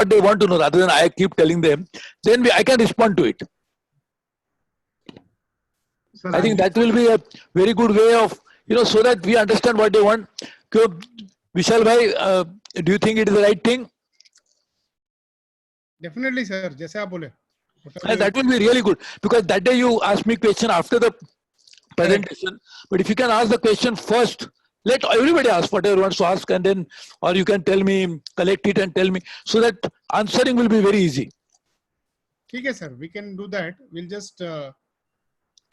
what they want to know rather than I keep telling them, then I can respond to it. Sir, I think that will be a very good way of, so that we understand what they want. Vishal bhai, do you think it is the right thing? Definitely, sir. जैसे आप बोले. And that will be really good, because that day you asked me question after the presentation. But if you can ask the question first, let everybody ask whatever wants to ask, and then, or you can tell me, collect it and tell me, so that answering will be very easy. ठीक है, sir. We can do that. We'll just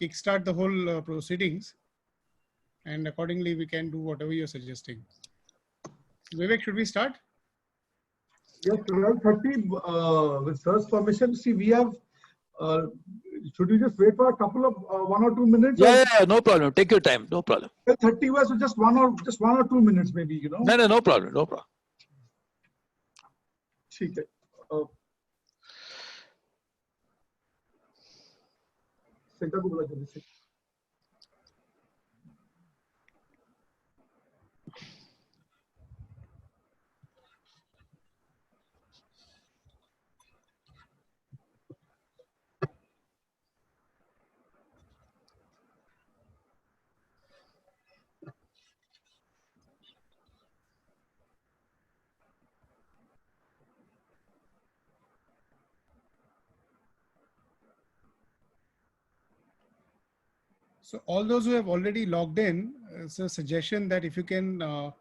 kickstart the whole proceedings, and accordingly we can do whatever you're suggesting. Vivek, should we start? Yes, 12:30 with sir's permission. See, we have. Should we just wait for a couple of 1 or 2 minutes? Yeah, no problem. Take your time. No problem. 12:30 was just one or 2 minutes, maybe, No problem. No problem. ठीक है. Sector को बोला जल्दी से. So all those who have already logged in, it's a suggestion that if you can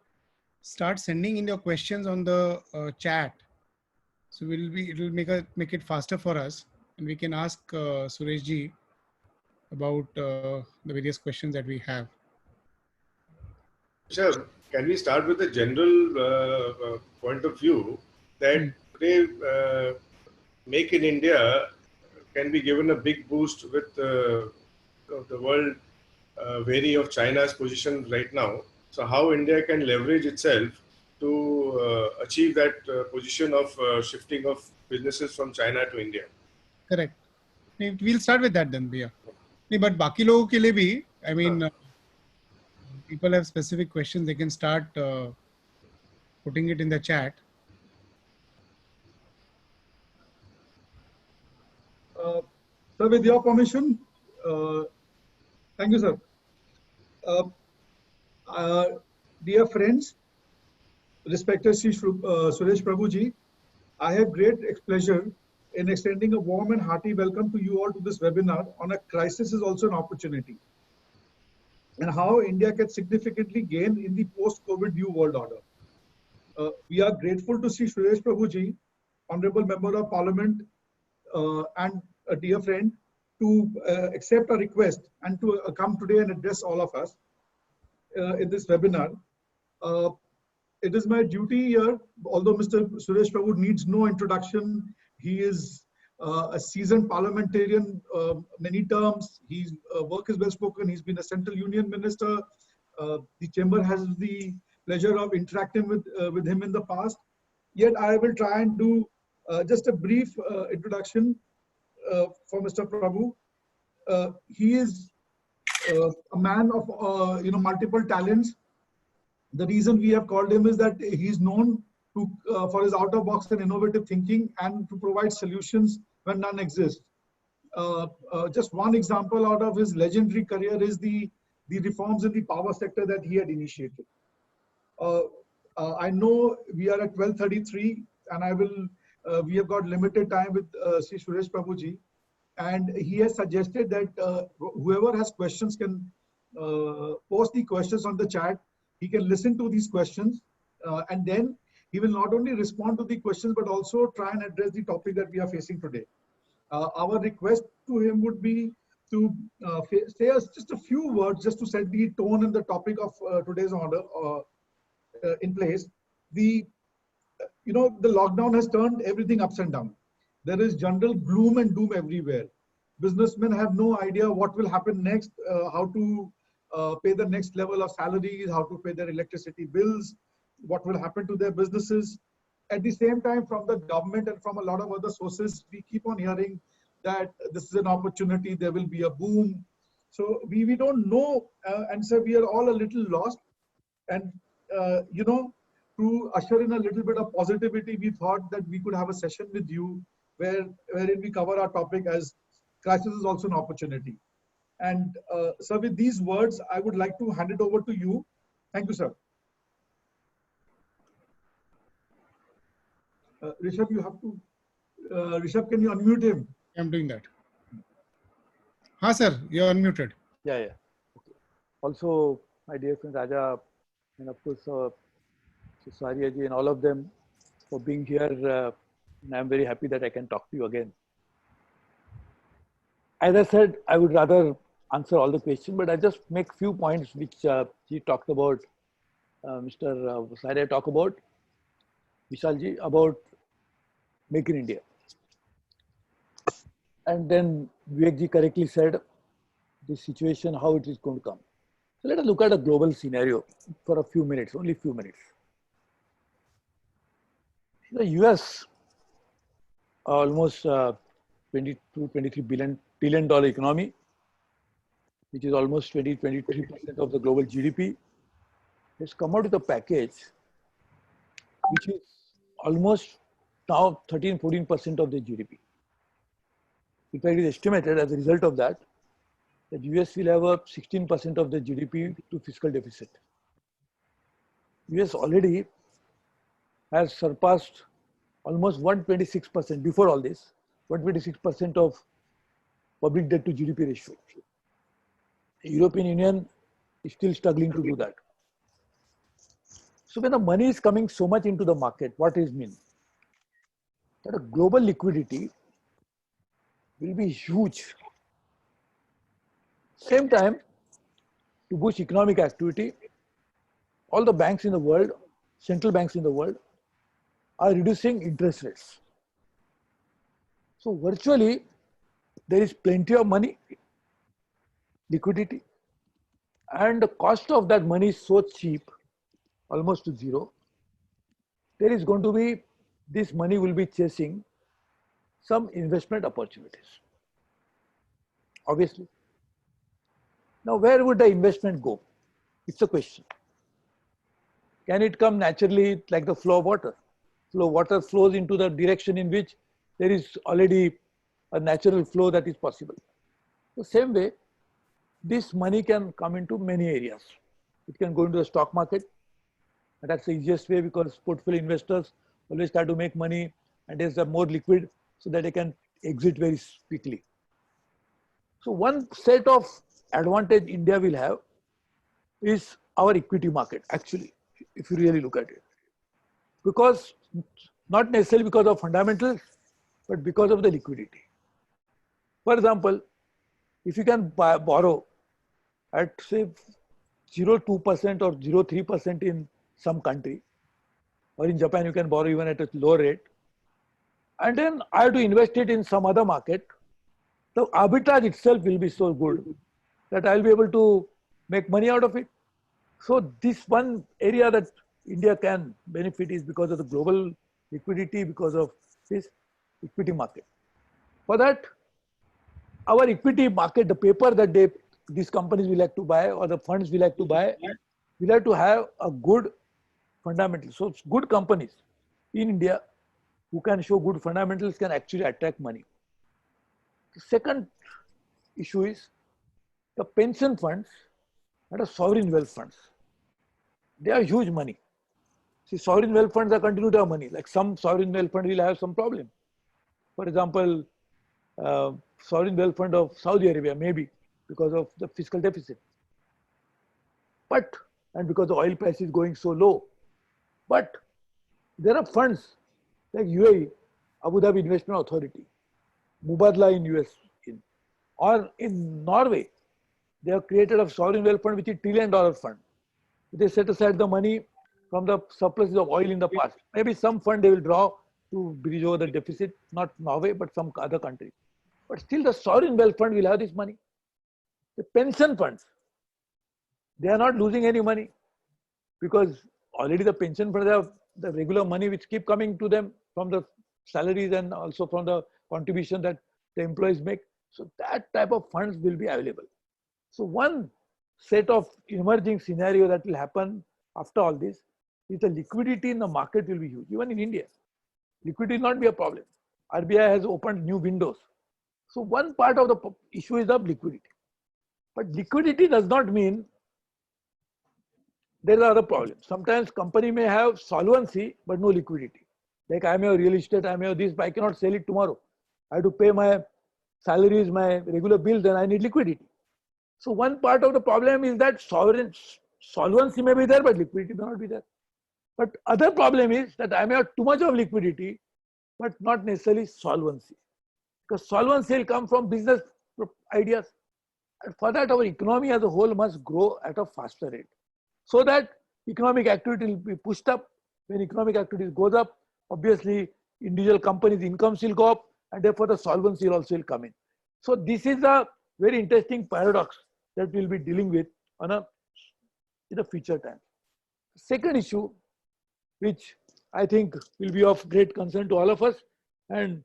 start sending in your questions on the chat, so it'll make it faster for us, and we can ask Suresh ji about the various questions that we have. Sure. Can we start with a general point of view that today Make in India can be given a big boost with the world wary of China's position right now. So how India can leverage itself to achieve that position of shifting of businesses from China to India? Correct. We'll start with that then, Bhaiya. But बाकी लोगों के लिए भी, I mean, people have specific questions. They can start putting it in the chat. Sir, with your permission, thank you, sir. Dear friends, respected Sri Suresh Prabhuji, I have great pleasure in extending a warm and hearty welcome to you all to this webinar on a crisis is also an opportunity, and how India can significantly gain in the post-COVID new world order. We are grateful to Sri Suresh Prabhuji, Honorable Member of Parliament and a dear friend, to accept a request and to come today and address all of us in this webinar. It is my duty here, although Mr. Suresh Prabhu needs no introduction. He is a seasoned parliamentarian, many terms. His work is well spoken. He's been a Central Union Minister. The Chamber has the pleasure of interacting with him in the past. Yet I will try and do just a brief introduction for Mr. Prabhu. He is a man of multiple talents. The reason we have called him is that he's known to for his out-of-box and innovative thinking and to provide solutions when none exist. Just one example out of his legendary career is the reforms in the power sector that he had initiated. I know we are at 12:33, and we have got limited time with Sri Suresh Prabhuji, and he has suggested that whoever has questions can post the questions on the chat. He can listen to these questions, and then he will not only respond to the questions but also try and address the topic that we are facing today. Our request to him would be to say just a few words just to set the tone and the topic of today's order in place. The lockdown has turned everything upside down. There is general gloom and doom everywhere. Businessmen have no idea what will happen next, how to pay the next level of salaries, how to pay their electricity bills, what will happen to their businesses. At the same time, from the government and from a lot of other sources, we keep on hearing that this is an opportunity, there will be a boom. So we don't know, and so we are all a little lost. And to usher in a little bit of positivity, we thought that we could have a session with you wherein we cover our topic as crisis is also an opportunity. And sir, with these words, I would like to hand it over to you. Thank you, sir. Rishabh, you have to. Rishabh, can you unmute him? I'm doing that. Ha, sir, you're unmuted. Yeah. Okay. Also, my dear friend Raja, and of course, Saria ji and all of them for being here. And I'm very happy that I can talk to you again. As I said, I would rather answer all the questions, but I just make few points which he talked about, Mr. Saria talked about, Vishal ji, about Make in India. And then Vivek ji correctly said the situation, how it is going to come. So let us look at a global scenario for a few minutes, only few minutes. The US, almost 22, 23 billion dollar economy, which is almost 23% of the global GDP, has come out with a package which is almost now 13-14% of the GDP. In fact, it is estimated as a result of that US will have a 16% of the GDP to fiscal deficit. US already has surpassed almost 126% before all this, 126% of public debt to GDP ratio. The European Union is still struggling to do that. So when the money is coming so much into the market, what does it mean? That a global liquidity will be huge. Same time, to boost economic activity, all the banks in the world, central banks in the world, are reducing interest rates. So virtually, there is plenty of money, liquidity, and the cost of that money is so cheap, almost to zero. There is going to be, this money will be chasing some investment opportunities, obviously. Now, where would the investment go? It's a question. Can it come naturally like the flow of water? Water flows into the direction in which there is already a natural flow that is possible. The same way, this money can come into many areas. It can go into the stock market. And that's the easiest way because portfolio investors always try to make money and there's more liquid so that they can exit very quickly. So one set of advantage India will have is our equity market, actually, if you really look at it. Because, not necessarily because of fundamentals, but because of the liquidity. For example, if you can borrow at say 0.2% or 0.3% in some country, or in Japan you can borrow even at a lower rate, and then I have to invest it in some other market, the arbitrage itself will be so good that I'll be able to make money out of it. So this one area that India can benefit is because of the global liquidity, because of this equity market. For that, our equity market, the paper that these companies will like to buy or the funds will like to buy, will have to have a good fundamental. So good companies in India who can show good fundamentals can actually attract money. The second issue is the pension funds and the sovereign wealth funds. They have huge money. See, sovereign wealth funds are continue to have money. Like some sovereign wealth fund will have some problem. For example, sovereign wealth fund of Saudi Arabia, maybe because of the fiscal deficit. But, and because the oil price is going so low. But there are funds like UAE, Abu Dhabi Investment Authority, Mubadala in US, or in Norway, they have created a sovereign wealth fund which is $1 trillion fund. They set aside the money from the surpluses of oil in the past. Maybe some fund they will draw to bridge over the deficit, not Norway, but some other country. But still the sovereign wealth fund will have this money. The pension funds, they are not losing any money because already the pension funds have the regular money which keep coming to them from the salaries and also from the contribution that the employees make. So that type of funds will be available. So one set of emerging scenario that will happen after all this is the liquidity in the market will be huge. Even in India, liquidity will not be a problem. RBI has opened new windows. So one part of the issue is the liquidity. But liquidity does not mean there are other problems. Sometimes company may have solvency but no liquidity. Like I may have real estate, I may have this, but I cannot sell it tomorrow. I have to pay my salaries, my regular bills, then I need liquidity. So one part of the problem is that solvency may be there, but liquidity may not be there. But other problem is that I may have too much of liquidity, but not necessarily solvency. Because solvency will come from business ideas. And for that, our economy as a whole must grow at a faster rate. So that economic activity will be pushed up. When economic activity goes up, obviously individual companies' incomes will go up, and therefore the solvency will also come in. So this is a very interesting paradox that we'll be dealing with in the future time. Second issue, which I think will be of great concern to all of us, and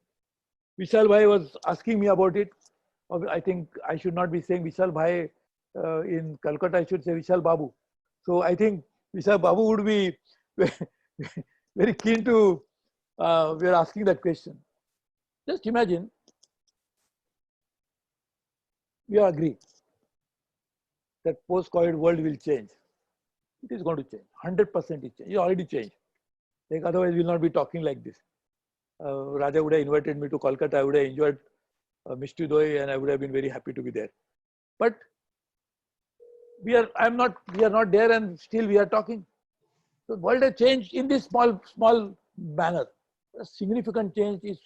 Vishal Bhai was asking me about it. I think I should not be saying Vishal Bhai in Calcutta, I should say Vishal Babu. So I think Vishal Babu would be very keen to, we are asking that question. Just imagine, we agree that post-COVID world will change. It is going to change, 100% is change. It already changed. Like otherwise we'll not be talking like this. Raja would have invited me to Kolkata, I would have enjoyed Mishti Doi and I would have been very happy to be there. But we are not there and still we are talking. The world has changed in this small manner. A significant change is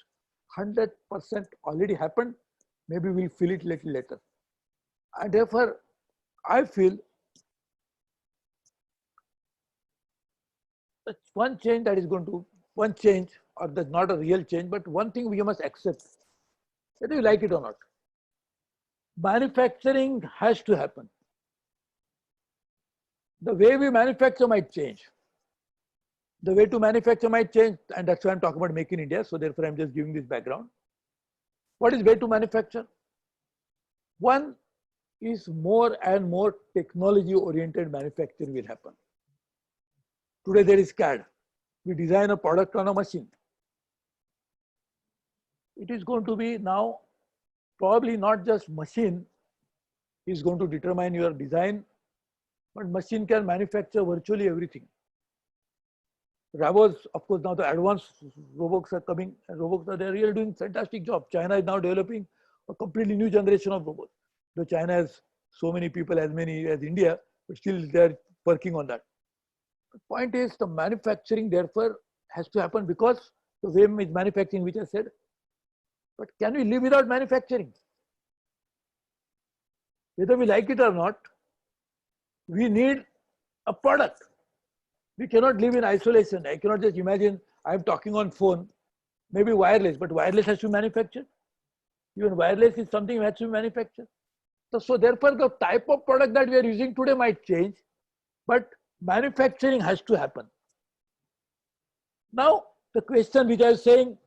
100% already happened. Maybe we'll feel it little later. And therefore, I feel that one change, or that's not a real change, but one thing we must accept, whether you like it or not. Manufacturing has to happen. The way we manufacture might change. The way to manufacture might change, and that's why I'm talking about Make in India. So therefore, I'm just giving this background. What is way to manufacture? One is more and more technology-oriented manufacturing will happen. Today there is CAD. We design a product on a machine. It is going to be now probably not just machine is going to determine your design, but machine can manufacture virtually everything. Robots, of course, now the advanced robots are coming, and robots are really doing fantastic job. China is now developing a completely new generation of robots. Though China has so many people, as many as India, but still they're working on that. The point is the manufacturing therefore has to happen because the way is manufacturing, which I said. But can we live without manufacturing? Whether we like it or not, we need a product. We cannot live in isolation. I cannot just imagine I'm talking on phone, maybe wireless, but wireless has to be manufactured. Even wireless is something that has to be manufactured. So therefore, the type of product that we are using today might change, but manufacturing has to happen. Now, the question which I was saying,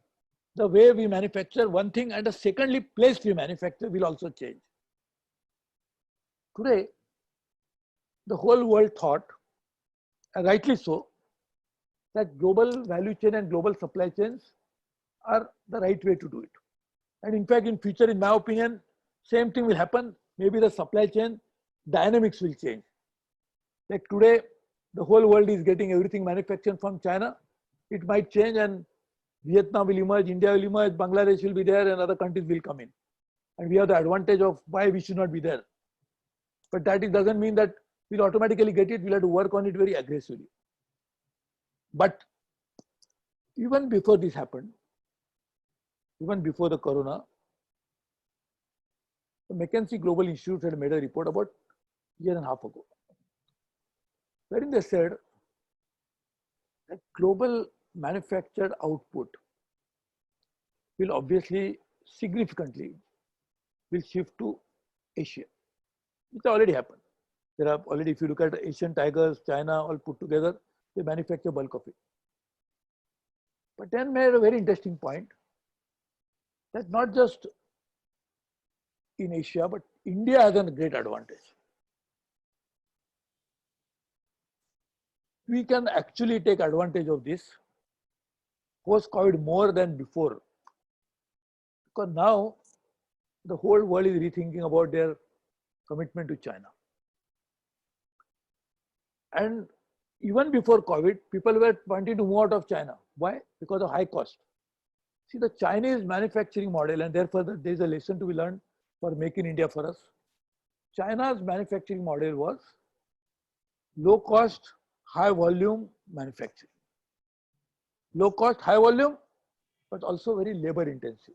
the way we manufacture one thing, and the secondly, place we manufacture will also change. Today, the whole world thought, and rightly so, that global value chain and global supply chains are the right way to do it. And in fact, in future, in my opinion, same thing will happen. Maybe the supply chain dynamics will change. Like today, the whole world is getting everything manufactured from China. It might change and Vietnam will emerge, India will emerge, Bangladesh will be there, and other countries will come in. And we have the advantage of why we should not be there. But that doesn't mean that we'll automatically get it. We'll have to work on it very aggressively. But even before this happened, even before the corona, the McKinsey Global Institute had made a report about a year and a half ago, wherein they said that global manufactured output will obviously significantly will shift to Asia, which already happened. There are already, if you look at Asian tigers, China, all put together, they manufacture bulk of it. But then made a very interesting point that not just in Asia, but India has a great advantage. we can actually take advantage of this post-COVID more than before. Because now the whole world is rethinking about their commitment to China. And even before COVID, people were wanting to move out of China. Why? Because of high cost. See, the Chinese manufacturing model, and therefore there is a lesson to be learned for Make in India for us. China's manufacturing model was low cost, high volume manufacturing. Low cost, high volume, but also very labor intensive.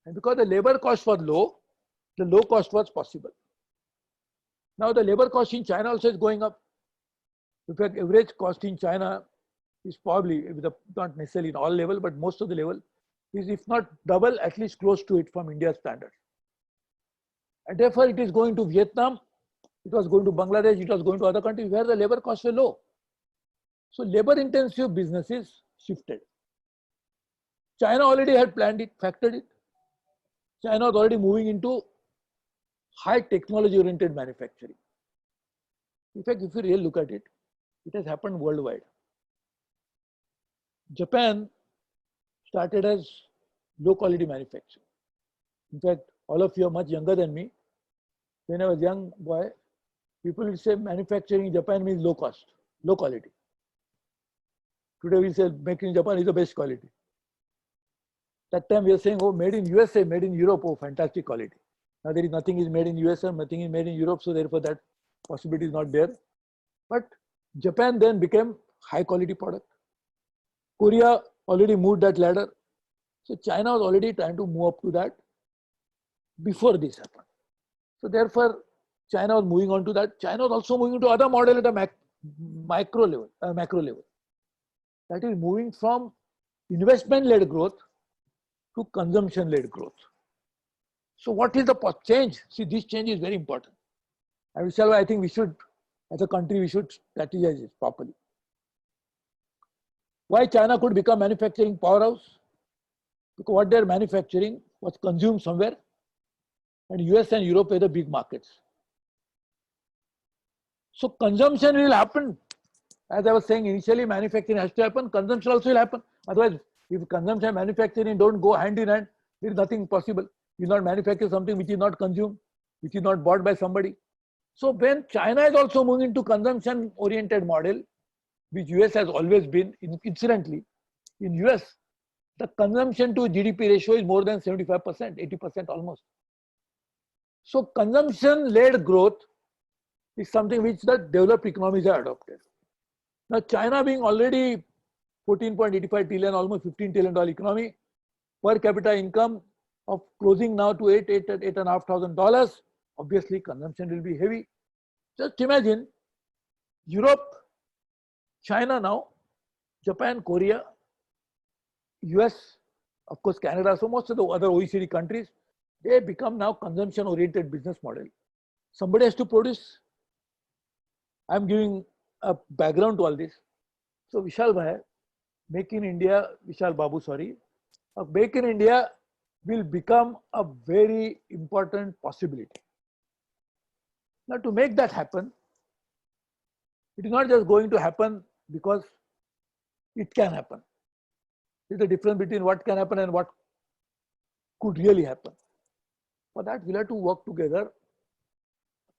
And because the labor cost was low, the low cost was possible. Now the labor cost in China also is going up. In fact, average cost in China is probably, not necessarily in all level, but most of the level is, if not double, at least close to it from India's standard. And therefore it is going to Vietnam, it was going to Bangladesh, it was going to other countries where the labor costs were low. So labor intensive businesses shifted. China already had planned it, factored it. China was already moving into high technology oriented manufacturing. In fact, if you really look at it, it has happened worldwide. Japan started as low quality manufacturing. In fact, all of you are much younger than me. When I was a young boy, people would say manufacturing in Japan means low cost, low quality. Today we say making in Japan is the best quality. That time we are saying, oh, made in USA, made in Europe, oh, fantastic quality. Now there is nothing is made in USA, nothing is made in Europe, so therefore that possibility is not there. But Japan then became high quality product. Korea already moved that ladder. So China was already trying to move up to that before this happened. So therefore, China was moving on to that. China was also moving to other model at a macro level. That is moving from investment-led growth to consumption-led growth. So what is the change? See, this change is very important. And I think we should, as a country, we should strategize it properly. Why China could become manufacturing powerhouse? Because what they're manufacturing was consumed somewhere, and US and Europe were the big markets. So consumption will happen. As I was saying initially, manufacturing has to happen, consumption also will happen. Otherwise, if consumption and manufacturing don't go hand in hand, there is nothing possible. You not manufacture something which is not consumed, which is not bought by somebody. So when China is also moving into consumption oriented model, which US has always been, incidentally, in US, the consumption to GDP ratio is more than 75%, 80% almost. So consumption-led growth is something which the developed economies have adopted. Now China being already 14.85 trillion, almost $15 trillion economy, per capita income of closing now to $8,500, obviously consumption will be heavy. Just imagine Europe, China now, Japan, Korea, US, of course Canada, so most of the other OECD countries, they become now consumption oriented business model. Somebody has to produce. I'm giving a background to all this. So Vishal Bhai, Make in India, Vishal Babu, sorry, Make in India will become a very important possibility. Now to make that happen, it is not just going to happen because it can happen. There's a difference between what can happen and what could really happen. For that, we'll have to work together,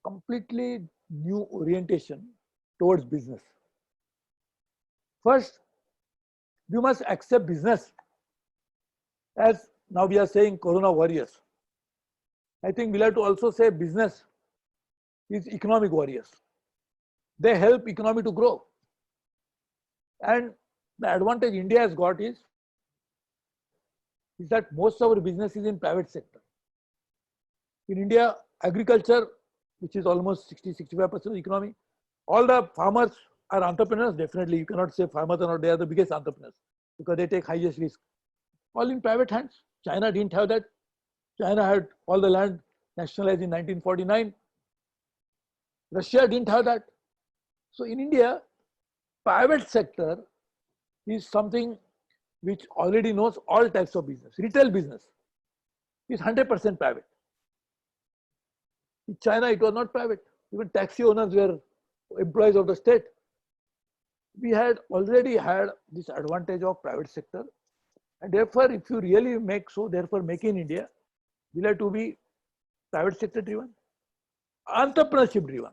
completely new orientation towards business. First, we must accept business as now we are saying Corona warriors. I think we'll have to also say business is economic warriors. They help economy to grow. And the advantage India has got is that most of our business is in private sector. In India, agriculture, which is almost 60-65% of the economy, all the farmers are entrepreneurs, definitely. You cannot say farmers are not, they are the biggest entrepreneurs because they take highest risk. All in private hands. China didn't have that. China had all the land nationalized in 1949. Russia didn't have that. So in India, private sector is something which already knows all types of business. Retail business is 100% private. In China, it was not private. Even taxi owners were employees of the state. we had already had this advantage of private sector. And therefore, if you really make so, therefore, make in India will have to be private sector driven, entrepreneurship driven.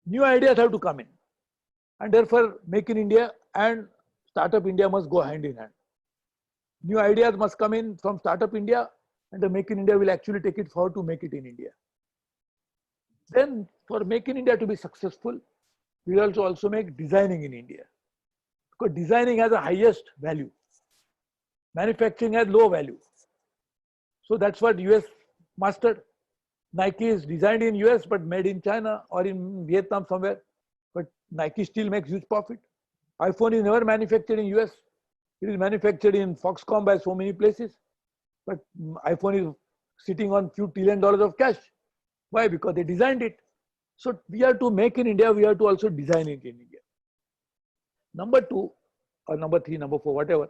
New ideas have to come in. And therefore, make in India and startup India must go hand in hand. New ideas must come in from startup India, and the make in India will actually take it forward to make it in India. Then for make in India to be successful, we also make designing in India. Because designing has the highest value. Manufacturing has low value. So that's what US mastered. Nike is designed in US but made in China or in Vietnam somewhere. But Nike still makes huge profit. iPhone is never manufactured in US. It is manufactured in Foxconn by so many places. But iPhone is sitting on few $1 trillion of cash. Why? Because they designed it. So we have to make in India, we have to also design it in India. Number 2 or number 3, number 4, whatever.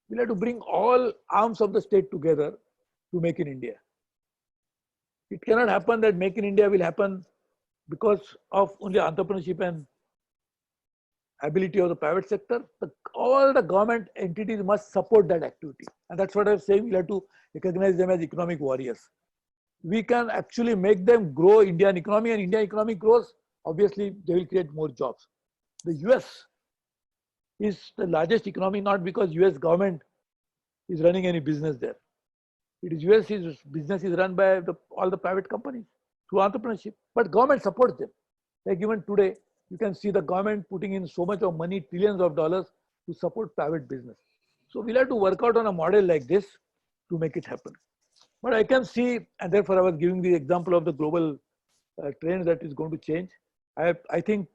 We'll have to bring all arms of the state together to make in India. It cannot happen that make in India will happen because of only entrepreneurship and ability of the private sector. All the government entities must support that activity. And that's what I'm saying, we'll have to recognize them as economic warriors. We can actually make them grow Indian economy, and Indian economy grows, obviously they will create more jobs. The US is the largest economy, not because US government is running any business there. It is US business is run by all the private companies through entrepreneurship, but government supports them. Like even today, you can see the government putting in so much of money, trillions of dollars to support private business. So we'll have to work out on a model like this to make it happen. But I can see, and therefore I was giving the example of the global trend that is going to change. I think,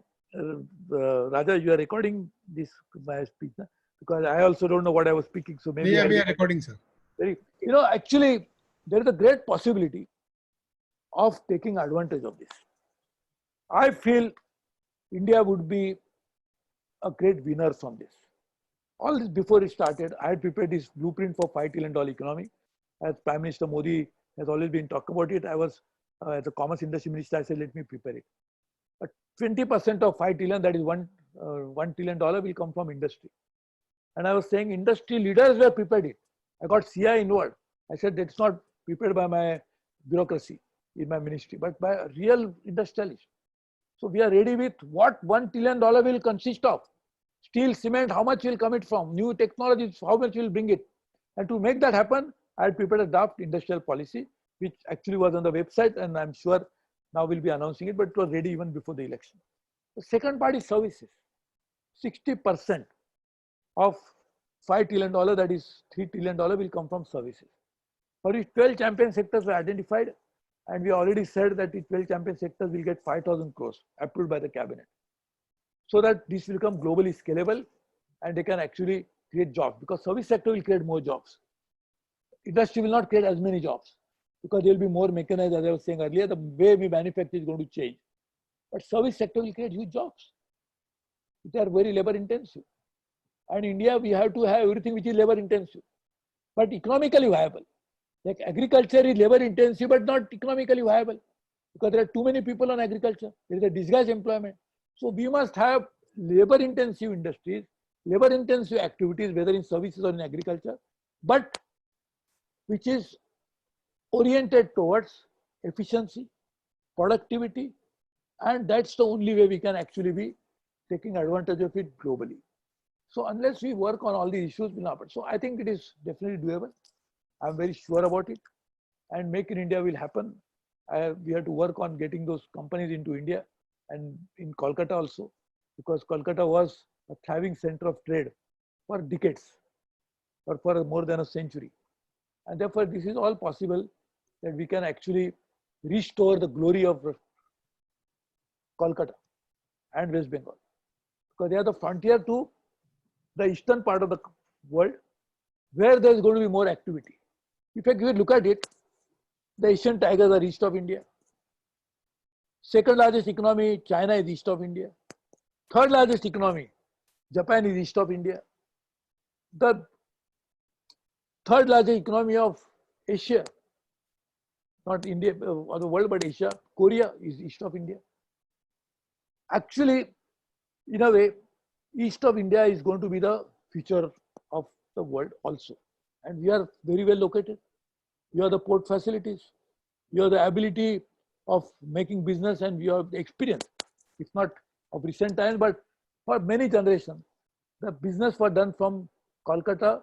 Raja, you are recording this my speech, na? Because I also don't know what I was speaking. So maybe Yeah, we are recording, sir. Actually, there is a great possibility of taking advantage of this. I feel India would be a great winner from this. All this before it started, I had prepared this blueprint for $5 trillion economy. As Prime Minister Modi has always been talking about it, I was, as a commerce industry minister, I said, let me prepare it. But 20% of 5 trillion, that is $1 trillion will come from industry. And I was saying industry leaders were prepared it. I got CI involved. I said, that's not prepared by my bureaucracy in my ministry, but by a real industrialist. So we are ready with what $1 trillion will consist of. Steel, cement, how much will come it from? New technologies, how much will bring it? And to make that happen, I had prepared a draft industrial policy, which actually was on the website, and I'm sure now we'll be announcing it, but it was ready even before the election. The second part is services. 60% of $5 trillion, that is $3 trillion, will come from services. For which 12 champion sectors were identified, and we already said that the 12 champion sectors will get 5,000 crores approved by the cabinet. So that this will become globally scalable and they can actually create jobs, because service sector will create more jobs. Industry will not create as many jobs because there will be more mechanized, as I was saying earlier, the way we manufacture is going to change. But service sector will create huge jobs. They are very labor intensive. And in India, we have to have everything which is labor intensive, but economically viable. Like agriculture is labor intensive, but not economically viable because there are too many people on agriculture. There is a disguised employment. So we must have labor intensive industries, labor intensive activities, whether in services or in agriculture, but which is oriented towards efficiency, productivity, and that's the only way we can actually be taking advantage of it globally. So unless we work on all these issues, will not happen. So I think it is definitely doable. I'm very sure about it, and Make in India will happen. We have to work on getting those companies into India and in Kolkata also, because Kolkata was a thriving center of trade for decades or for more than a century. And therefore, this is all possible that we can actually restore the glory of Kolkata and West Bengal, because they are the frontier to the eastern part of the world where there is going to be more activity. In fact, if you look at it, the Asian tigers are east of India. Second largest economy, China, is east of India. Third largest economy, Japan, is east of India. The third largest economy of Asia, not India or the world, but Asia, Korea, is east of India. Actually, in a way, east of India is going to be the future of the world also. And we are very well located. We have the port facilities. We have the ability of making business, and we have the experience, if not of recent times, but for many generations. The business was done from Kolkata,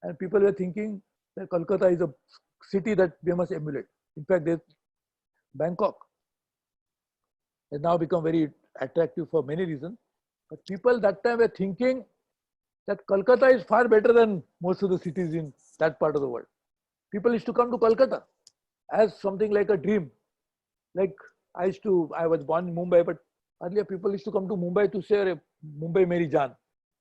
and people were thinking that Kolkata is a city that we must emulate. In fact, Bangkok has now become very attractive for many reasons. But people that time were thinking that Kolkata is far better than most of the cities in that part of the world. People used to come to Kolkata as something like a dream. Like I was born in Mumbai, but earlier people used to come to Mumbai to say, Mumbai meri jaan.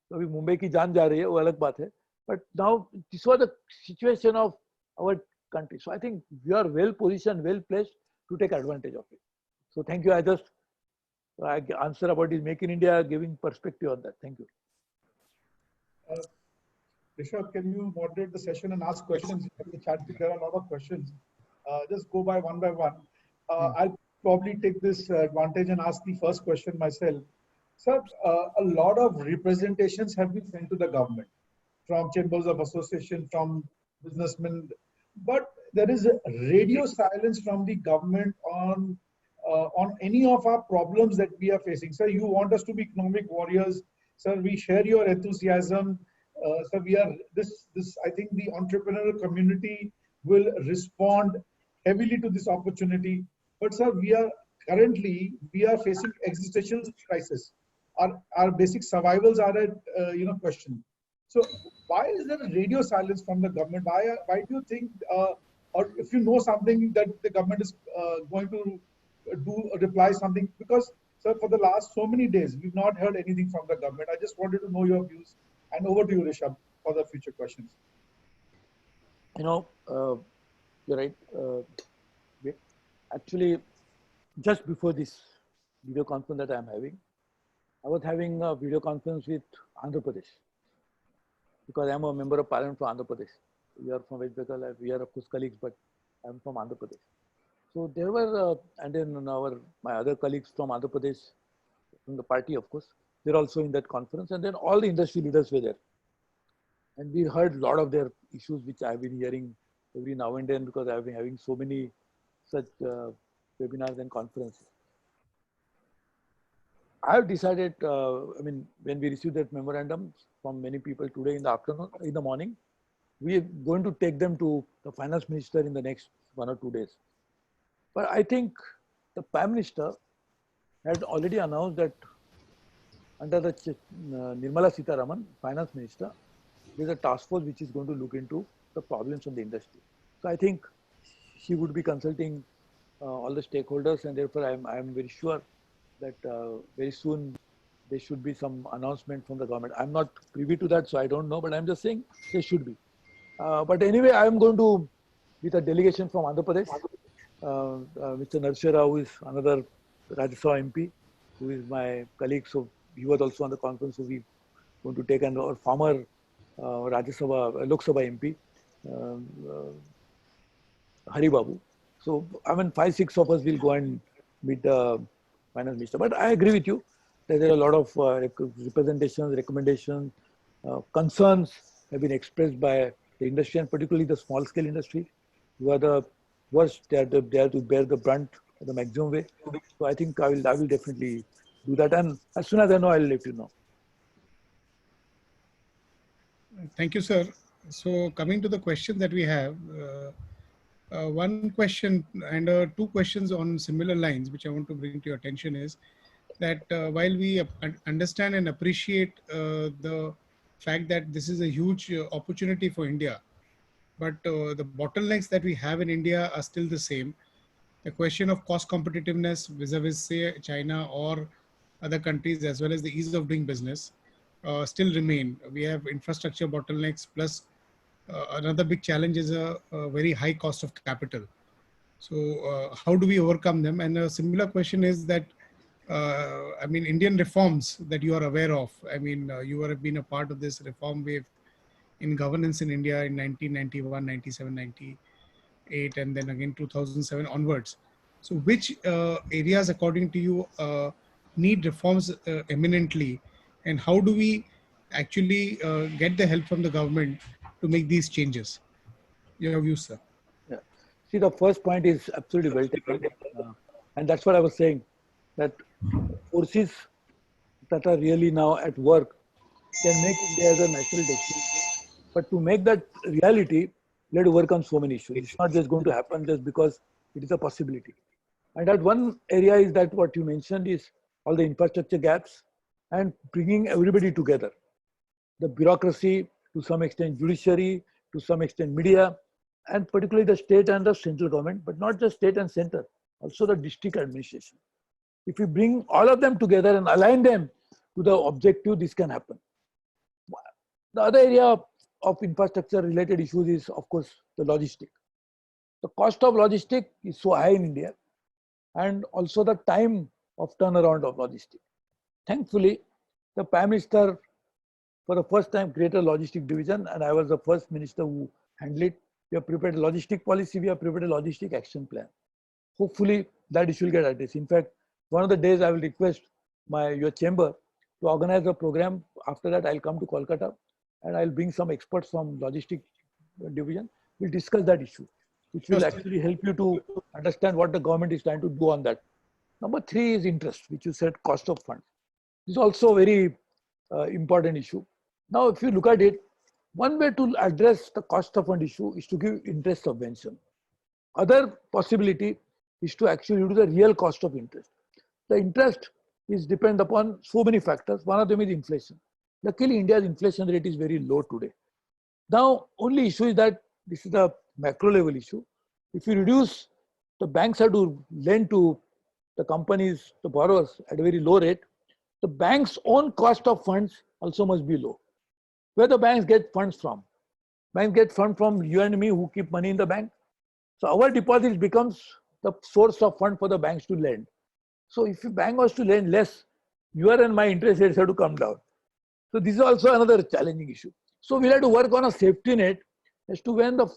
So अभी मुंबई की जान जा रही है, वो अलग बात है. But now this was the situation of our country. So I think we are well positioned, well placed to take advantage of it. So thank you. I answer about this Make in India, giving perspective on that. Thank you. Rishabh, can you moderate the session and ask questions in the chat? There are a lot of questions. Just go by one. I'll probably take this advantage and ask the first question myself. Sir, a lot of representations have been sent to the government from chambers of association, from businessmen, but there is a radio silence from the government on any of our problems that we are facing. Sir, you want us to be economic warriors. Sir, we share your enthusiasm. Sir, we are this. I think the entrepreneurial community will respond heavily to this opportunity. But sir, we are facing existential crisis. Our basic survivals are at question. So why is there a radio silence from the government? Why do you think, or if you know something that the government is going to do reply something? Because sir, for the last so many days, we've not heard anything from the government. I just wanted to know your views. And over to you, Rishabh, for the future questions. You're right. Actually, just before this video conference that I'm having, I was having a video conference with Andhra Pradesh, because I'm a member of parliament from Andhra Pradesh. We are from West Bengal. We are of course colleagues, but I'm from Andhra Pradesh. So there were, and then my other colleagues from Andhra Pradesh, from the party, of course, they're also in that conference, and then all the industry leaders were there. And we heard a lot of their issues, which I've been hearing every now and then, because I've been having so many such webinars and conferences. I've decided, when we received that memorandum from many people today in the morning, we are going to take them to the finance minister in the next 1 or 2 days. But I think the Prime Minister had already announced that under the Nirmala Sitharaman, Finance Minister, there's a task force which is going to look into the problems of the industry. So I think she would be consulting all the stakeholders, and therefore I am very sure that very soon there should be some announcement from the government. I'm not privy to that, so I don't know, but I'm just saying there should be. But anyway, I am going to, with a delegation from Andhra Pradesh, Mr. Narshara, who is another Rajya Sabha MP, who is my colleague, so he was also on the conference, so we're going to take our former Rajya Sabha, Lok Sabha MP, Hari Babu. So, 5-6 of us will go and meet the finance minister. But I agree with you that there are a lot of representations, recommendations, concerns have been expressed by the industry, and particularly the small scale industry, who are the worst. They are to bear the brunt the maximum way. So I think I will definitely do that, and as soon as I know, I'll let you know. Thank you, sir. So coming to the questions that we have, one question and 2 questions on similar lines, which I want to bring to your attention, is that while we understand and appreciate the fact that this is a huge opportunity for India, but the bottlenecks that we have in India are still the same. The question of cost competitiveness vis-a-vis, say, China or other countries, as well as the ease of doing business, still remain. We have infrastructure bottlenecks, plus another big challenge is a very high cost of capital. So how do we overcome them? And a similar question is that, Indian reforms that you are aware of, you have been a part of this reform wave in governance in India in 1991, 97, 98, and then again 2007 onwards. So which areas, according to you, need reforms eminently, and how do we actually get the help from the government to make these changes? Your views, sir. Yeah. See, the first point is absolutely well taken. And that's what I was saying, that forces that are really now at work can make India as a natural destination. But to make that reality, we have to work on so many issues. It's not just going to happen just because it is a possibility. And that one area is that what you mentioned is all the infrastructure gaps and bringing everybody together. The bureaucracy, to some extent judiciary, to some extent media, and particularly the state and the central government, but not just state and center, also the district administration. If we bring all of them together and align them to the objective, this can happen. The other area of infrastructure related issues is, of course, the logistic. The cost of logistic is so high in India, and also the time of turnaround of logistic. Thankfully, the Prime Minister, for the first time, created a logistic division, and I was the first minister who handled it. We have prepared a logistic policy, we have prepared a logistic action plan. Hopefully, that issue will get addressed. In fact, one of the days I will request your chamber to organize a program. After that, I'll come to Kolkata and I'll bring some experts from logistic division. We'll discuss that issue, which will actually help you to understand what the government is trying to do on that. Number three is interest, which you said cost of funds. This is also a very important issue. Now, if you look at it, one way to address the cost of fund issue is to give interest subvention. Other possibility is to actually do the real cost of interest. The interest is depend upon so many factors. One of them is inflation. Luckily, India's inflation rate is very low today. Now, only issue is that this is a macro level issue. If you reduce, the banks have to lend to the companies, the borrowers at a very low rate. The bank's own cost of funds also must be low. Where the banks get funds from? Banks get funds from you and me who keep money in the bank. So our deposits becomes the source of fund for the banks to lend. So if the bank was to lend less, your and my interest rates have to come down. So this is also another challenging issue. So we'll have to work on a safety net as to when the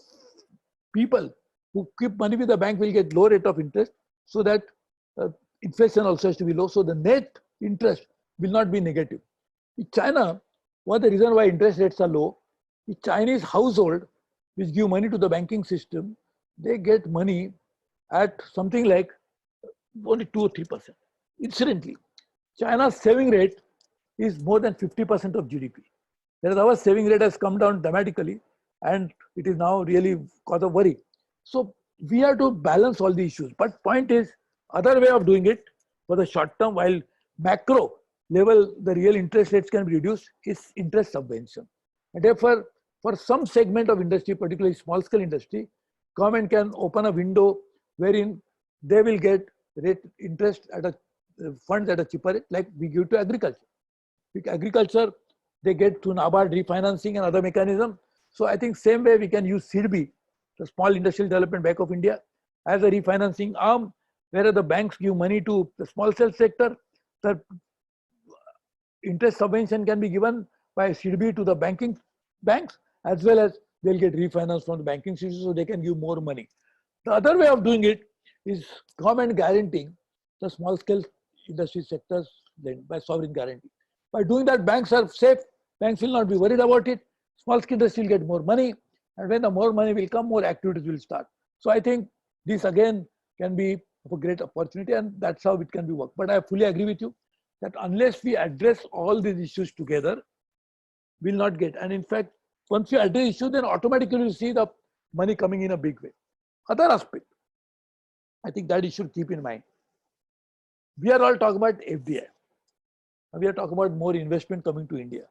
people who keep money with the bank will get low rate of interest, so that inflation also has to be low. So the net interest will not be negative. In China, one of the reasons why interest rates are low, the Chinese household which give money to the banking system, they get money at something like only 2 or 3%. Incidentally, China's saving rate is more than 50% of GDP. Whereas our saving rate has come down dramatically, and it is now really cause of worry. So we have to balance all the issues. But point is, other way of doing it for the short term, while macro level the real interest rates can be reduced, is interest subvention. And therefore, for some segment of industry, particularly small scale industry, government can open a window wherein they will get rate interest at a funds at a cheaper rate, like we give to agriculture. With agriculture, they get through NABARD refinancing and other mechanism. So I think same way we can use SIDBI, the Small Industrial Development Bank of India, as a refinancing arm, where the banks give money to the small cell sector. The interest subvention can be given by SIDBI to the banks, as well as they'll get refinanced from the banking system, so they can give more money. The other way of doing it is government guaranteeing the small scale industry sectors by sovereign guarantee. By doing that, banks are safe, banks will not be worried about it, small scale industry will get more money, and when the more money will come, more activities will start. So I think this again can be of a great opportunity, and that's how it can be worked. But I fully agree with you that unless we address all these issues together, we'll not get. And in fact, once you address issues, then automatically you see the money coming in a big way. Other aspect, I think that you should keep in mind. We are all talking about FDI. We are talking about more investment coming to India.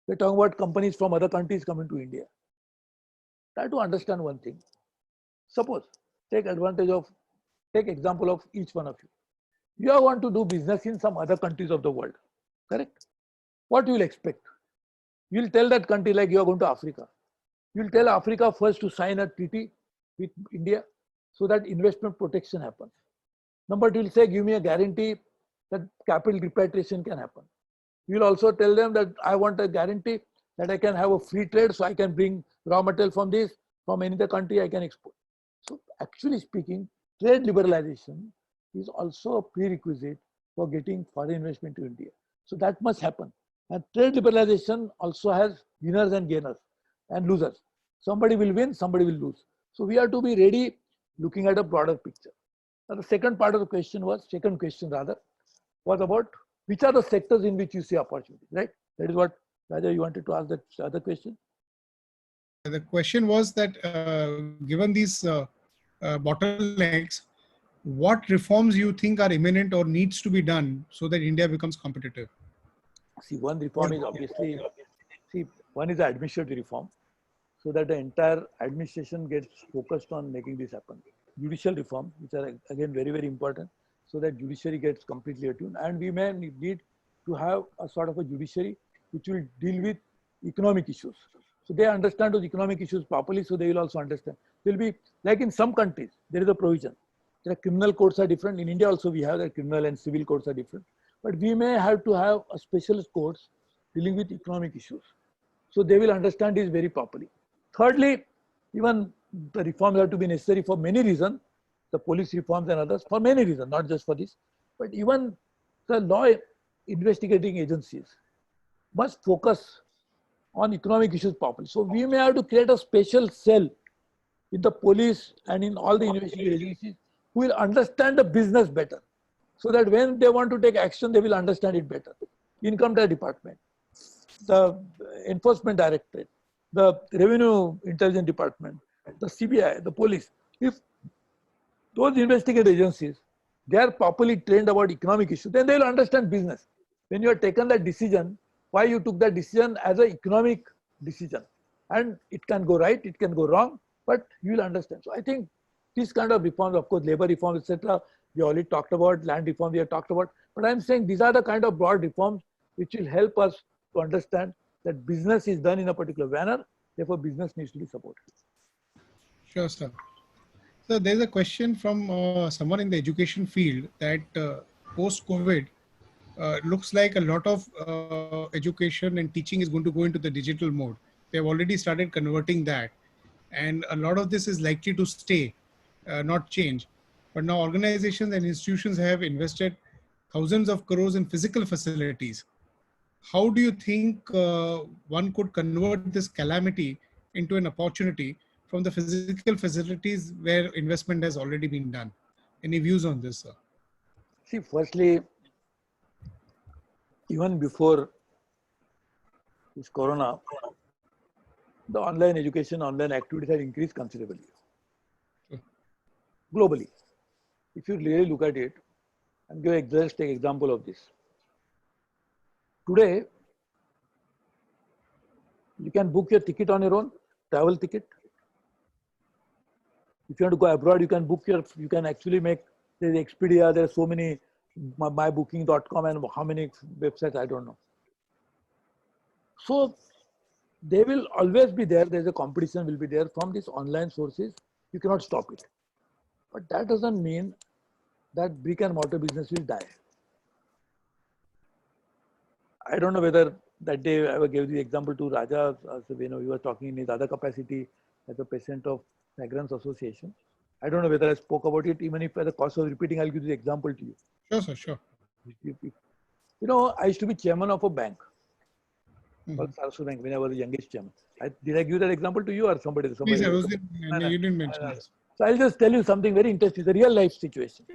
We are talking about companies from other countries coming to India. Try to understand one thing. Suppose, take example of each one of you. You are going to do business in some other countries of the world, correct? What you will expect? You will tell that country, like you are going to Africa. You will tell Africa first to sign a treaty with India so that investment protection happens. Number two, you will say, give me a guarantee that capital repatriation can happen. You will also tell them that I want a guarantee that I can have a free trade, so I can bring raw material from any other country I can export. So actually speaking, trade liberalization is also a prerequisite for getting foreign investment to India. So that must happen. And trade liberalization also has winners and gainers and losers. Somebody will win, somebody will lose. So we have to be ready looking at a broader picture. Now the second part of the question was, second question rather, was about which are the sectors in which you see opportunity, right? That is what, Raja, you wanted to ask that other question? The question was that given these bottlenecks, what reforms you think are imminent or needs to be done so that India becomes competitive? See, one reform is obviously, one is the administrative reform, so that the entire administration gets focused on making this happen. Judicial reform, which are again very, very important, so that judiciary gets completely attuned. And we may need to have a sort of a judiciary which will deal with economic issues. So they understand those economic issues properly, so they will also understand. There will be, like in some countries, there is a provision. The criminal courts are different. In India also we have that criminal and civil courts are different. But we may have to have a specialist courts dealing with economic issues. So they will understand this very properly. Thirdly, even the reforms have to be necessary for many reasons, the police reforms and others, for many reasons, not just for this. But even the law investigating agencies must focus on economic issues properly. So we may have to create a special cell in the police and in all the investigating agencies who will understand the business better, so that when they want to take action, they will understand it better. Income tax department, the enforcement directorate, the revenue intelligence department, the CBI, the police. If those investigative agencies, they are properly trained about economic issues, then they will understand business. When you have taken that decision, why you took that decision as an economic decision. And it can go right, it can go wrong, but you will understand. So I think these kind of reforms, of course, labor reforms, etc., we already talked about, land reform we have talked about, but I'm saying these are the kind of broad reforms which will help us to understand that business is done in a particular manner, therefore business needs to be supported. Sure, sir. So there's a question from someone in the education field that post-COVID, looks like a lot of education and teaching is going to go into the digital mode. They have already started converting that. And a lot of this is likely to stay, not change. But now organizations and institutions have invested thousands of crores in physical facilities. How do you think one could convert this calamity into an opportunity from the physical facilities where investment has already been done? Any views on this, sir? See, firstly, even before this corona, the online education, online activities had increased considerably. Globally. If you really look at it, and just take example of this. Today, you can book your ticket on your own, travel ticket. If you want to go abroad, you can you can actually make, there's Expedia, there's so many, mybooking.com and how many websites, I don't know. So they will always be there. There's a competition will be there from these online sources. You cannot stop it. But that doesn't mean that brick and mortar business will die. I don't know whether that day I ever gave the example to Raja, he was talking in his other capacity as a president of Fragrance Association. I don't know whether I spoke about it, even if at the cost of repeating, I'll give the example to you. Sure, sir, sure. I used to be chairman of a bank, Saraswat Bank, when I was the youngest chairman. Did I give that example to you or somebody? Please, you didn't mention this. So I'll just tell you something very interesting, the real life situation.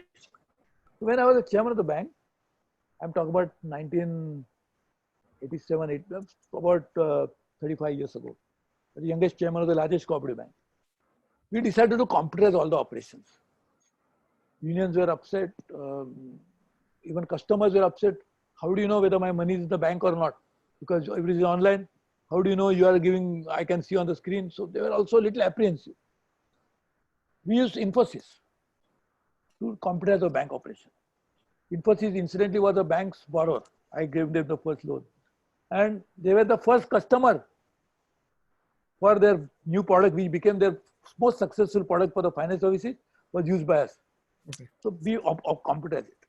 When I was the chairman of the bank, I'm talking about 1987, about 35 years ago. The youngest chairman of the largest cooperative bank. We decided to computerize all the operations. Unions were upset, even customers were upset. How do you know whether my money is in the bank or not? Because everything is online. How do you know you are giving, I can see on the screen. So they were also a little apprehensive. We used Infosys to computerize the bank operation. Infosys incidentally was a bank's borrower. I gave them the first loan. And they were the first customer for their new product, which became their most successful product for the finance services, was used by us. Okay. So we computerized it.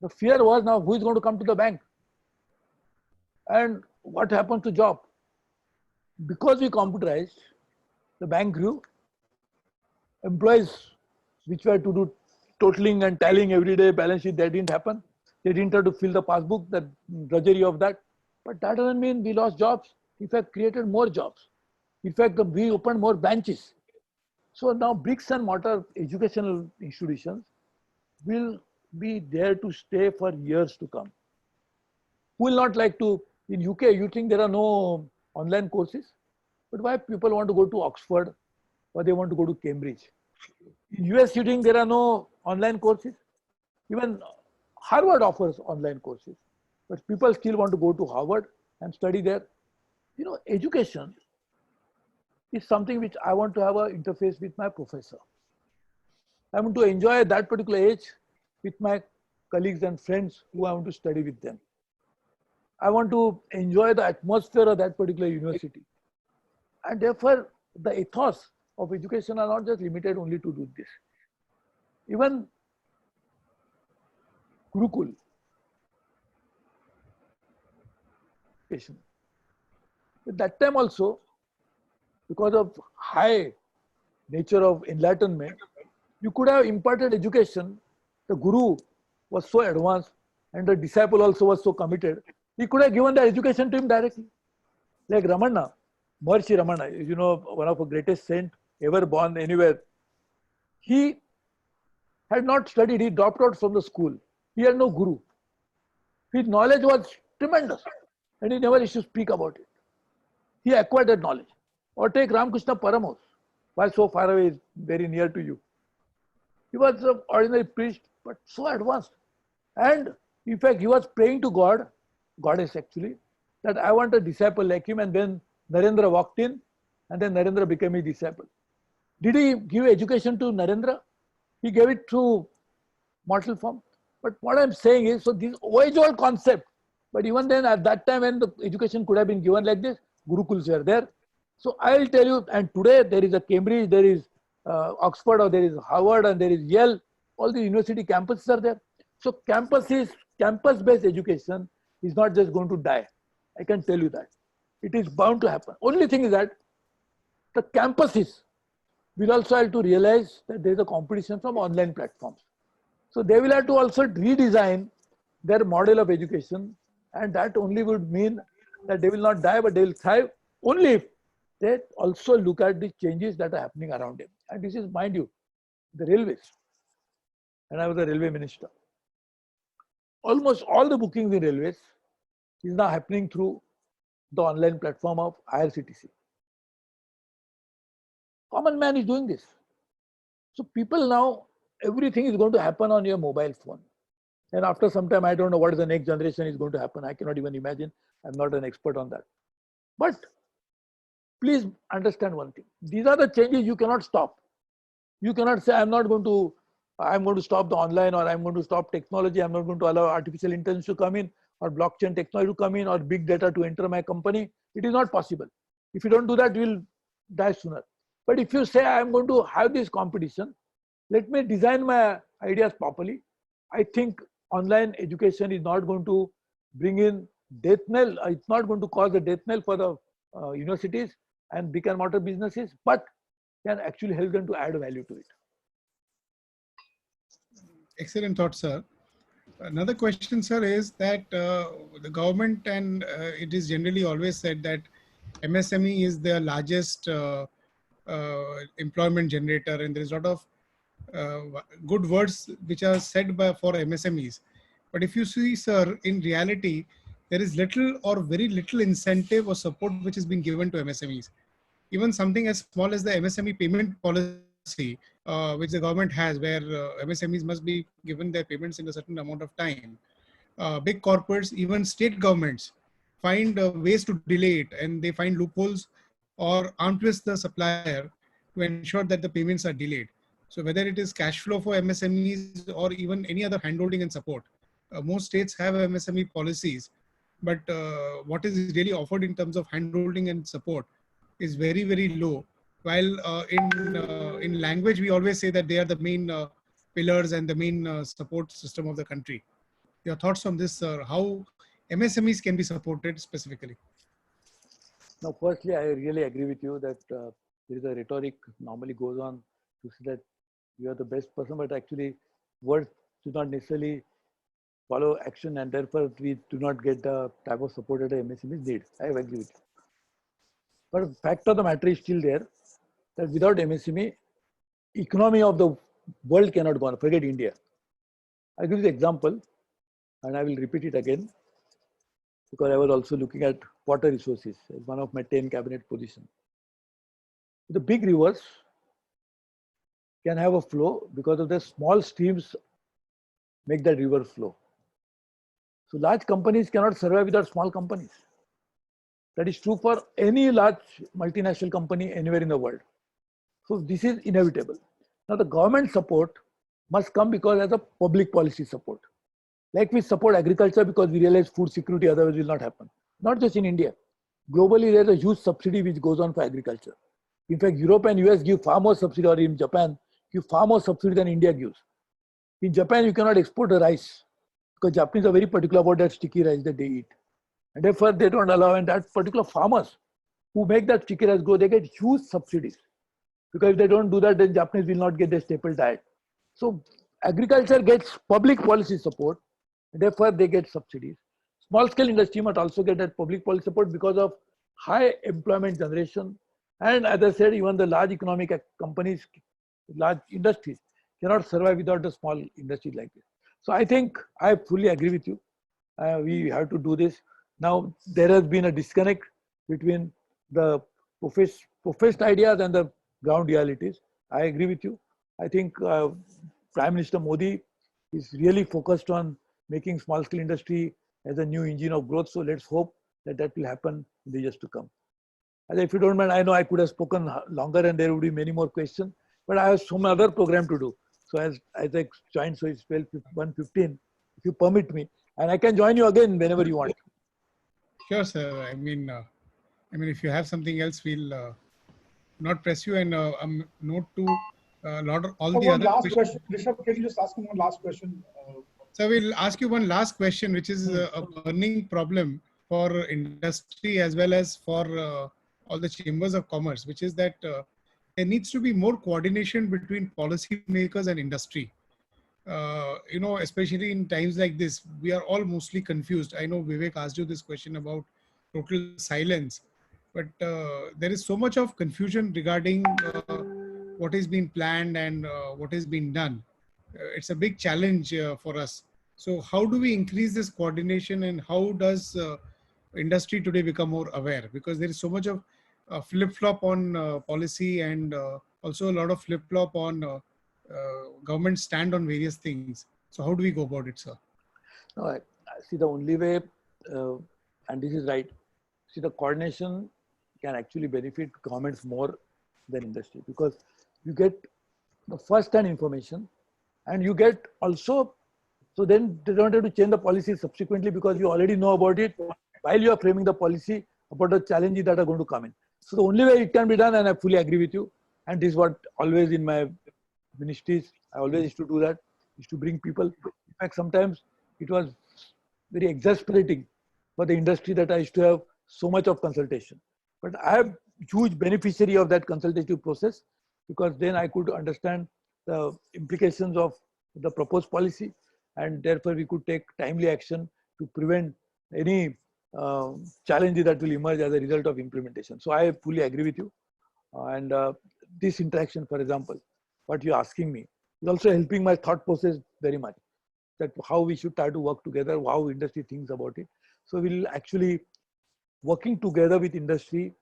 The fear was now who is going to come to the bank? And what happened to job? Because we computerized, the bank grew. Employees which were to do totaling and tallying every day balance sheet. That didn't happen. They didn't have to fill the passbook, the drudgery of that. But that doesn't mean we lost jobs. In fact, created more jobs. In fact, we opened more branches. So now bricks and mortar educational institutions will be there to stay for years to come. Who will not like to, in UK, you think there are no online courses? But why people want to go to Oxford or they want to go to Cambridge? In US, you think there are no online courses? Even Harvard offers online courses, but people still want to go to Harvard and study there. You know, education is something which I want to have an interface with my professor. I want to enjoy that particular age with my colleagues and friends who I want to study with them. I want to enjoy the atmosphere of that particular university. And therefore, the ethos of education are not just limited only to do this. Even Gurukul, at that time also, because of high nature of enlightenment, you could have imparted education. The Guru was so advanced and the disciple also was so committed. He could have given the education to him directly. Like Ramana, Maharishi Ramana, you know, one of the greatest saints ever born anywhere. He had not studied, he dropped out from the school. He had no guru. His knowledge was tremendous and he never used to speak about it. He acquired that knowledge. Or take Ramakrishna Paramos, while so far away is very near to you. He was an ordinary priest, but so advanced. And in fact, he was praying to God, goddess actually, that I want a disciple like him. And then Narendra walked in, and then Narendra became his disciple. Did he give education to Narendra? He gave it through mortal form. But what I'm saying is, so this age-old concept, but even then at that time when the education could have been given like this, Gurukuls were there. So I'll tell you, and today there is a Cambridge, there is Oxford, or there is Harvard, and there is Yale. All the university campuses are there. So campus-based education is not just going to die. I can tell you that. It is bound to happen. Only thing is that the campuses will also have to realize that there is a competition from online platforms. So they will have to also redesign their model of education, and that only would mean that they will not die, but they will thrive only if they also look at the changes that are happening around them. And this is, mind you, the railways. And I was a railway minister. Almost all the bookings in railways is now happening through the online platform of IRCTC. Common man is doing this. So people now, everything is going to happen on your mobile phone. And after some time, I don't know what is the next generation is going to happen. I cannot even imagine. I'm not an expert on that. But please understand one thing. These are the changes you cannot stop. You cannot say, I'm going to stop the online, or I'm going to stop technology. I'm not going to allow artificial intelligence to come in, or blockchain technology to come in, or big data to enter my company. It is not possible. If you don't do that, you will die sooner. But if you say, I'm going to have this competition, let me design my ideas properly. I think online education is not going to bring in death knell. It's not going to cause a death knell for the universities and brick and mortar businesses, but can actually help them to add value to it. Excellent thought, sir. Another question, sir, is that the government, and it is generally always said that MSME is the largest employment generator, and there is a lot of good words which are said for MSMEs. But if you see, sir, in reality, there is little or very little incentive or support which is being given to MSMEs. Even something as small as the MSME payment policy, which the government has, where MSMEs must be given their payments in a certain amount of time. Big corporates, even state governments, find ways to delay it, and they find loopholes or arm twist the supplier to ensure that the payments are delayed. So whether it is cash flow for MSMEs or even any other handholding and support, most states have MSME policies, but what is really offered in terms of handholding and support is very, very low. While in language, we always say that they are the main pillars and the main support system of the country. Your thoughts on this, sir? How MSMEs can be supported specifically? Now, firstly, I really agree with you that there is a rhetoric normally goes on to say that you are the best person, but actually words do not necessarily follow action, and therefore we do not get the type of support that the MSMEs need. I agree with you. But the fact of the matter is still there, that without MSME, economy of the world cannot go on. Forget India. I'll give you the example, and I will repeat it again, because I was also looking at water resources as one of my 10 cabinet positions. The big rivers can have a flow because of the small streams make that river flow. So large companies cannot survive without small companies. That is true for any large multinational company anywhere in the world. So this is inevitable. Now the government support must come because as a public policy support. Like we support agriculture because we realize food security otherwise will not happen. Not just in India. Globally, there's a huge subsidy which goes on for agriculture. In fact, Europe and US give far more subsidy, or in Japan, give far more subsidy than India gives. In Japan, you cannot export the rice because Japanese are very particular about that sticky rice that they eat. And therefore, they don't allow, and that particular farmers who make that sticky rice grow, they get huge subsidies. Because if they don't do that, then Japanese will not get their staple diet. So agriculture gets public policy support, and therefore they get subsidies. Small scale industry must also get that public policy support because of high employment generation. And as I said, even the large economic companies, large industries cannot survive without the small industries like this. So I think I fully agree with you. We have to do this. Now, there has been a disconnect between the professed ideas and the ground realities. I agree with you. I think Prime Minister Modi is really focused on making small scale industry as a new engine of growth. So let's hope that that will happen in the years to come. And if you don't mind, I know I could have spoken longer and there would be many more questions, but I have some other program to do. So as I joined, so it's 1:15, if you permit me, and I can join you again whenever you want. Sure, sir. I mean, if you have something else, we'll not press you, and note to all So the one other last questions. question. Rishabh, can you just ask me one last question? So we'll ask you one last question, which is a burning problem for industry as well as for all the chambers of commerce, which is that there needs to be more coordination between policymakers and industry. Especially in times like this, we are all mostly confused. I know Vivek asked you this question about total silence, but there is so much of confusion regarding what is being planned and what is being done. It's a big challenge for us. So how do we increase this coordination, and how does industry today become more aware? Because there is so much of flip-flop on policy, and also a lot of flip-flop on government stand on various things. So how do we go about it, sir? No, I see the only way, and this is right, see the coordination can actually benefit governments more than industry, because you get the first-hand information, and you get also, so then they don't have to change the policy subsequently because you already know about it while you are framing the policy about the challenges that are going to come in. So the only way it can be done, and I fully agree with you, and this is what always in my ministries, I always used to do that, is to bring people. In fact, sometimes it was very exasperating for the industry that I used to have so much of consultation. But I am huge beneficiary of that consultative process, because then I could understand the implications of the proposed policy, and therefore we could take timely action to prevent any challenges that will emerge as a result of implementation. So I fully agree with you. And this interaction, for example, what you're asking me, is also helping my thought process very much, that how we should try to work together, how industry thinks about it. So we'll actually working together with industry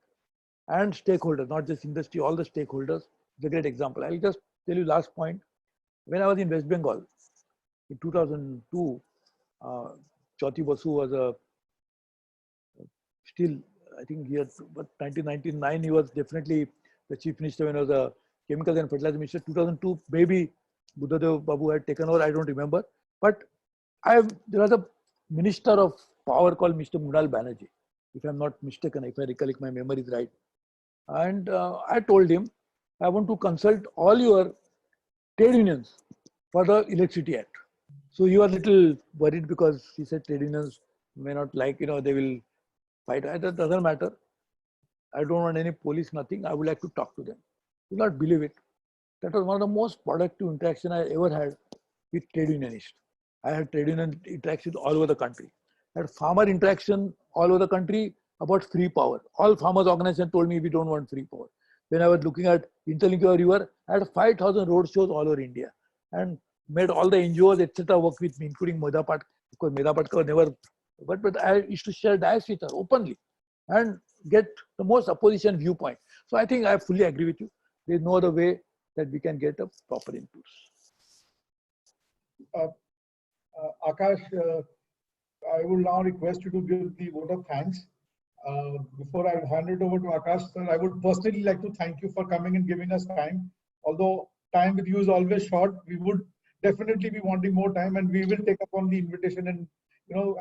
and stakeholders, not just industry, all the stakeholders, is a great example. I'll just tell you last point. When I was in West Bengal in 2002, Jyoti Basu was still, I think he had, but 1999, he was definitely the chief minister when he was a chemicals and fertilizer minister. 2002, maybe Buddhadev Babu had taken over, I don't remember. But there was a minister of power called Mr. Mridul Banerjee, if I'm not mistaken, if I recollect my memory is right. And I told him, I want to consult all your trade unions for the Electricity Act. So he was a little worried because he said trade unions may not like, they will fight. That doesn't matter. I don't want any police, nothing. I would like to talk to them. You will not believe it. That was one of the most productive interaction I ever had with trade unionists. I had trade union interactions all over the country. I had farmer interaction all over the country about free power. All farmers organizations told me we don't want free power. When I was looking at Interlink River, I had 5,000 road shows all over India and made all the NGOs, etc. work with me, including Medha Patkar. Of course, Medha Patkar never, but I used to share diets with her openly and get the most opposition viewpoint. So I think I fully agree with you. There is no other way that we can get a proper inputs. Akash, I will now request you to give the vote of thanks. Before I hand it over to Akash, sir, I would personally like to thank you for coming and giving us time. Although time with you is always short, we would definitely be wanting more time, and we will take up on the invitation and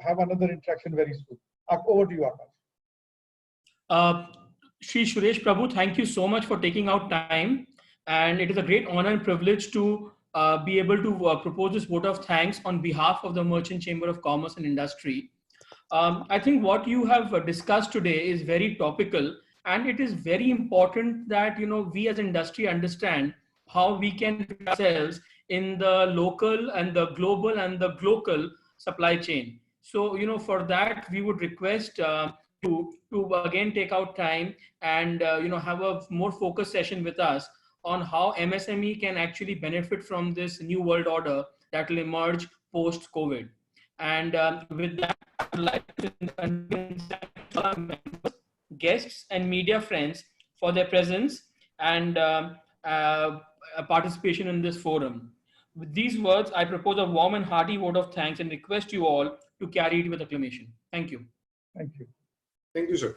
have another interaction very soon. Over to you, Akash. Shri Suresh Prabhu, thank you so much for taking out time, and it is a great honor and privilege to be able to propose this vote of thanks on behalf of the Merchant Chamber of Commerce and Industry. I think what you have discussed today is very topical, and it is very important that we as industry understand how we can put ourselves in the local and the global and the local supply chain. So for that we would request to again take out time and have a more focused session with us on how MSME can actually benefit from this new world order that will emerge post-COVID. And with that, I would like to thank guests and media friends for their presence and participation in this forum. With these words, I propose a warm and hearty vote of thanks and request you all to carry it with acclamation. Thank you. Thank you. Thank you, sir.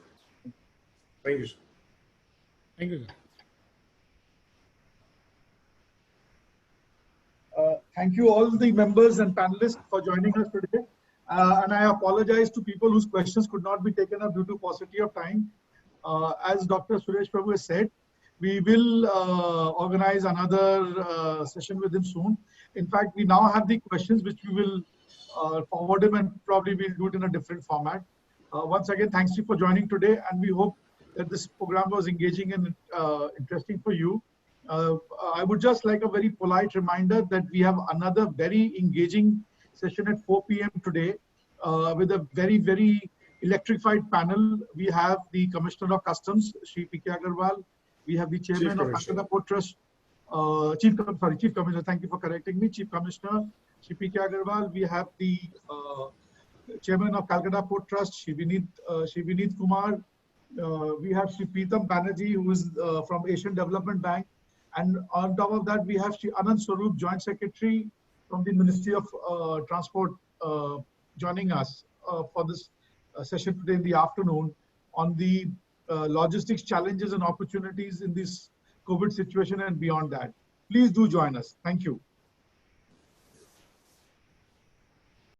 Thank you, sir. Thank you, sir. Thank you all the members and panelists for joining us today. And I apologize to people whose questions could not be taken up due to paucity of time. As Dr. Suresh Prabhu has said, we will organize another session with him soon. In fact, we now have the questions which we will forward him, and probably we'll do it in a different format. Once again, thanks you for joining today, and we hope that this program was engaging and interesting for you. I would just like a very polite reminder that we have another very engaging session at 4 p.m. today with a very, very electrified panel. We have the Commissioner of Customs, Shri P.K. Agarwal. We have the Chairman of Calcutta Port Trust, Chief Commissioner, thank you for correcting me, Chief Commissioner, Shri P.K. Agarwal. We have the Chairman of Calcutta Port Trust, Shri Vineet Kumar. We have Shri Preetam Banerjee, who is from Asian Development Bank. And on top of that, we have Shri Anand Swarup, Joint Secretary from the Ministry of Transport, joining us for this session today in the afternoon on the logistics challenges and opportunities in this COVID situation and beyond that. Please do join us. Thank you.